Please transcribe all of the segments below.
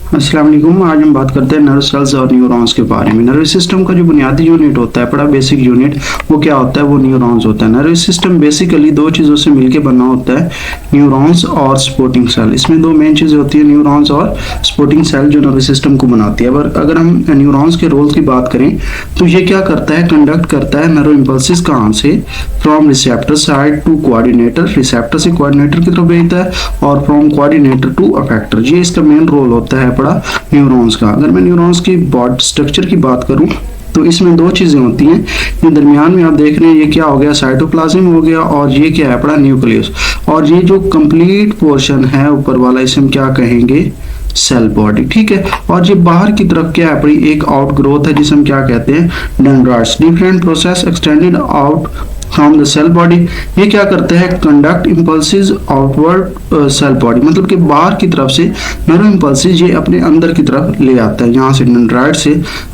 अस्सलाम वालेकुम। आज हम बात करते हैं नर्व सेल्स और न्यूरॉन्स के बारे में। नर्वस सिस्टम का जो बुनियादी यूनिट होता है, बड़ा बेसिक यूनिट, वो क्या होता है? वो न्यूरॉन्स होता है। नर्वस सिस्टम बेसिकली दो चीज़ों से मिलकर बना होता है, न्यूरॉन्स और सपोर्टिंग सेल। इसमें दो मेन चीज़ें होती है, न्यूरॉन्स और सपोर्टिंग सेल, जो नर्वस सिस्टम को बनाती है। अगर हम न्यूरॉन्स के रोल की बात करें तो ये क्या करता है? कंडक्ट करता है नर्व इम्पल्सिस कहाँ से? From receptor side to coordinator, receptor से कोऑर्डिनेटर की तरफ भेजता है, और फ्रॉम कोऑर्डिनेटर टू अफेक्टर। ये इसका मेन रोल होता है पड़ा न्यूरॉन्स का। अगर मैं न्यूरॉन्स की बॉडी स्ट्रक्चर की बात करूं तो इसमें दो चीजें होती हैं। ये दरमियान में आप देख रहे हैं, ये क्या हो गया? साइटोप्लाज्म हो गया, और ये क्या है? पड़ा न्यूक्लियस। और ये जो कंप्लीट पोर्शन है ऊपर वाला, इसे हम क्या कहेंगे? Cell body. ठीक है। और ये बाहर की तरफ क्या है? पड़ी एक आउट ग्रोथ है, जिसे हम क्या कहते हैं? Dendrites. Different process extended out from the cell body. ये क्या करते हैं? Conduct impulses outward cell body, मतलब कि बाहर की तरफ से नर्व इम्पल्सिस ये अपने अंदर की तरफ ले आता है। यहाँ से डेंड्राइट से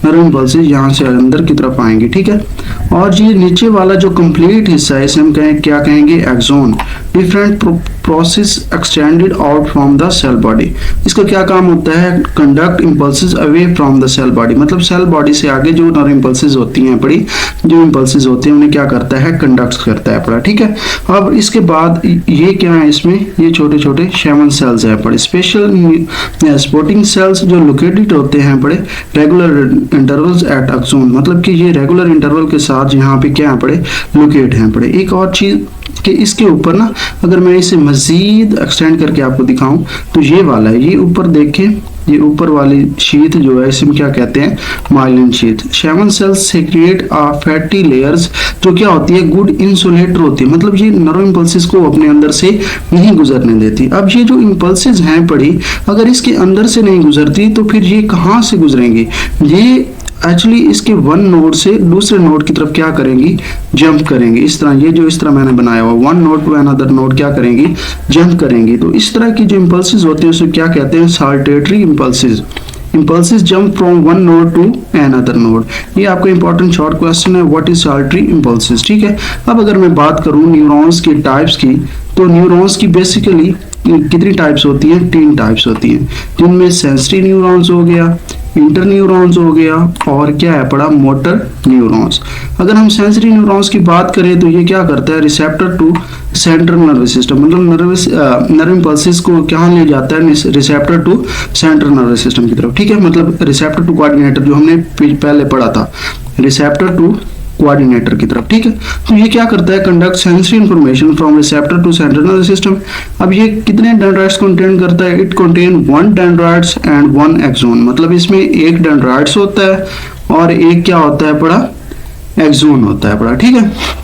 नर्व इम्पल्सिस यहाँ से अंदर की तरफ आएंगे। ठीक है। और ये नीचे वाला जो कंप्लीट हिस्सा है, इसे हम क्या कहेंगे? Axon. Different process extended out from the cell body. इसका क्या काम होता है? Conduct impulses away from the cell body, मतलब सेल बॉडी से आगे जो नर्व इम्पल्सिस होती हैं बड़ी, जो इम्पल्सिस होते हैं, उन्हें क्या करता है? कंडक्ट करता है पड़ा। ठीक है। अब इसके बाद ये क्या है? इसमें ये छोटे छोटे शेमन सेल्स है पड़े। स्पेशल सपोर्टिंग सेल्स जो लोकेटेड होते हैं बड़े रेगुलर इंटरवल्स एट एक्सोन, मतलब कि ये रेगुलर इंटरवल के साथ यहाँ पे क्या है पड़े? लोकेट हैं पड़े। एक और चीज कि इसके ऊपर ना, अगर मैं इसे मजीद एक्सटेंड करके आपको दिखाऊं तो ये वाला है, ये ऊपर देखें, ये ऊपर वाली शीट जो है, इसे क्या कहते हैं? Myelin sheath. Schwann cells secrete fatty layers, जो क्या होती है? गुड इंसुलेटर होती है, मतलब ये नर्व इम्पल्सिस को अपने अंदर से नहीं गुजरने देती। अब ये जो इम्पल्सिस हैं पड़ी, अगर इसके अंदर से नहीं गुजरती तो फिर ये कहाँ से गुजरेंगी? ये एक्चुअली इसके वन नोड से दूसरे नोड की तरफ क्या करेंगी? जंप करेंगी। इस तरह, ये जो इस तरह मैंने बनाया हुआ, one node to another node क्या करेंगी? जंप करेंगी। तो इस तरह की जो इम्पल्सिस होती है उसे क्या कहते हैं? Saltatory impulses. Impulses jump from one node to another node. ये आपका इंपॉर्टेंट शॉर्ट क्वेश्चन है, व्हाट इज साल्टेटरी इम्पल्सिस। ठीक है। अब अगर मैं बात करूं न्यूरॉन्स की टाइप्स की, तो न्यूरॉन्स की बेसिकली कितनी टाइप्स होती हैं? 3 टाइप्स होती हैं, जिनमें सेंसरी न्यूरॉन्स हो गया, इंटर न्यूरॉन्स हो गया, और क्या है पड़ा? Motor neurons. अगर हम सेंसरी न्यूरॉन्स की बात करें तो ये क्या करता है? Receptor to central nervous system, मतलब नर्व इम्पल्सिस को क्या ले जाता है? Receptor to central nervous system की तरफ। ठीक है। मतलब रिसेप्टर टू कोऑर्डिनेटर, जो हमने पहले पढ़ा था, रिसेप्टर टू कोऑर्डिनेटर की तरफ। ठीक है। तो ये क्या करता है? Conduct sensory information from receptor to central nervous system. अब ये कितने डेंड्राइट्स कंटेन करता है? It contain 1 dendrites and 1 axon, मतलब इसमें एक डेंड्राइट्स होता है और एक क्या होता है पड़ा? एक्सोन होता है पड़ा। ठीक है।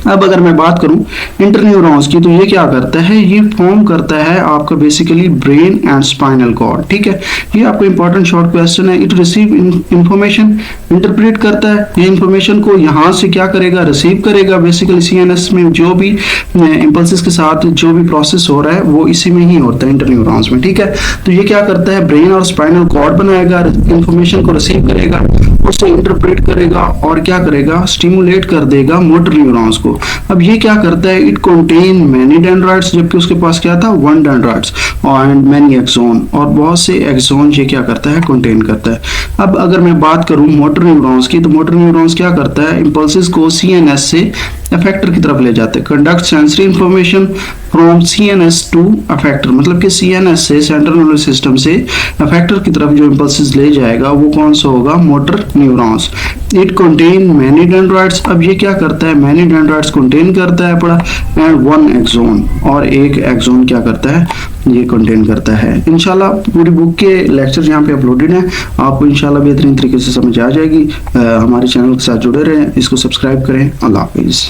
अब अगर मैं बात करूं इंटरन्यूरॉन्स की, तो ये क्या करता है? ये फॉर्म करता है आपका basically brain and spinal cord. ठीक है। ये आपका इंपॉर्टेंट शॉर्ट क्वेश्चन है। इट रिसीव इंफॉर्मेशन, इंटरप्रेट करता है, ये इंफॉर्मेशन को यहाँ से क्या करेगा? रिसीव करेगा। बेसिकली सीएनएस में जो भी इंपल्सिस के साथ जो भी प्रोसेस हो रहा है वो इसी में ही होता है, इंटरन्यूरॉन्स में। ठीक है। तो ये क्या करता है? ब्रेन और स्पाइनल कॉर्ड बनाएगा, इंफॉर्मेशन को रिसीव करेगा, उसे इंटरप्रेट करेगा, और क्या करेगा? स्टिमुलेट कर देगा मोटर न्यूरॉन्स को। अब ये क्या करता है? इट कंटेन मैनी डेंड्राइट्स, जबकि उसके पास क्या था? 1 डेंड्राइट्स एंड मैनी एक्सोन, और बहुत से एक्सोन ये क्या करता है? कंटेन करता है। अब अगर मैं बात करूं मोटर न्यूरॉन्स की, तो मोटर न्यूरॉन्स क्या करता है? इंपल्सिस को सीएनएस से अफेक्टर की तरफ ले जाते हैं। Conduct sensory information from CNS to effector, मतलब कि सीएनएस से, सेंट्रल नर्वस सिस्टम से अफेक्टर की तरफ जो इंपल्सिस ले जाएगा वो कौन सा होगा? Motor neurons. It contain many dendrites. अब ये क्या करता है? मैनी डेंड्राइट्स कंटेन करता है पड़ा, एंड 1 एक्सोन, और एक एक्सोन क्या करता है? ये कंटेन करता है। इंशाल्लाह पूरी बुक के लेक्चर यहाँ पे अपलोडेड हैं, आपको इंशाल्लाह बेहतरीन तरीके से समझ आ जाएगी। हमारे चैनल के साथ जुड़े रहें, इसको सब्सक्राइब करें। अल्लाह हाफिज़।